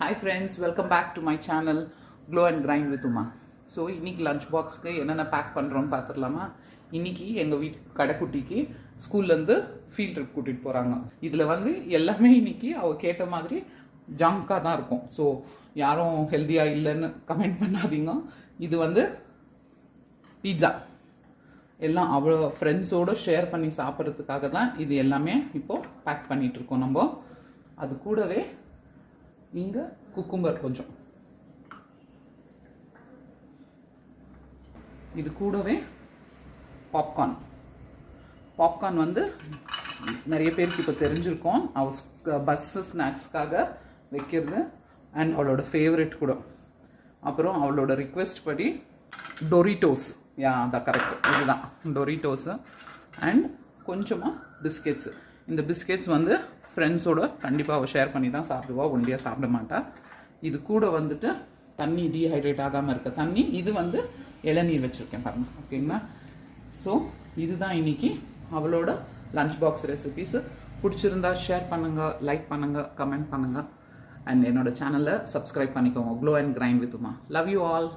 Hi friends, welcome back to my channel Glow and Grind with Uma. So இன்னைக்கு lunch பாக்ஸ்க்கு என்னென்ன back பண்ணுறோன்னு பார்த்துடலாமா. இன்னைக்கு எங்கள் வீட்டு கடைக்குட்டிக்கு ஸ்கூல்லேருந்து ஃபீல்ட் ட்ரிப் கூட்டிகிட்டு போகிறாங்க. இதில் வந்து எல்லாமே இன்னைக்கு அவள் கேட்ட மாதிரி ஜங்காக தான் இருக்கும். ஸோ யாரும் ஹெல்த்தியாக இல்லைன்னு கமெண்ட் பண்ணாதீங்க. இது வந்து பீட்சா எல்லாம் அவ்வளோ ஃப்ரெண்ட்ஸோடு ஷேர் பண்ணி சாப்பிட்றதுக்காக தான் இது எல்லாமே இப்போது பேக் பண்ணிகிட்ருக்கோம். நம்ம அது கூடவே இங்கே குக்கும்பர் கொஞ்சம், இது கூடவே பாப்கார்ன் வந்து நிறைய பேருக்கு இப்போ தெரிஞ்சிருக்கோம். அவ பஸ் ஸ்நாக்ஸ்க்காக வைக்கிறது அண்ட் அவளோட ஃபேவரெட் கூட. அப்புறம் அவளோட ரிக்வெஸ்ட் படி டொரிட்டோஸ், அதான் கரெக்ட், இதுதான் டொரிட்டோஸு அண்ட் கொஞ்சமாக பிஸ்கெட்ஸு. இந்த பிஸ்கெட்ஸ் வந்து ஃப்ரெண்ட்ஸோட கண்டிப்பாக அவள் ஷேர் பண்ணி தான் சாப்பிடுவா, ஒண்டியாக சாப்பிட மாட்டா. இது கூட வந்துட்டு தண்ணி, டீஹைட்ரேட் ஆகாமல் இருக்க தண்ணி, இது வந்து இளநீர் வச்சுருக்கேன் பாருங்கள், ஓகேங்களா. ஸோ இதுதான் இன்னைக்கு அவளோட லஞ்ச் பாக்ஸ் ரெசிபீஸு. பிடிச்சிருந்தா ஷேர் பண்ணுங்கள், லைக் பண்ணுங்கள், கமெண்ட் பண்ணுங்கள் அண்ட் என்னோட சேனலை சப்ஸ்கிரைப் பண்ணிக்கோங்க. Glow and grind with Uma. Love you all.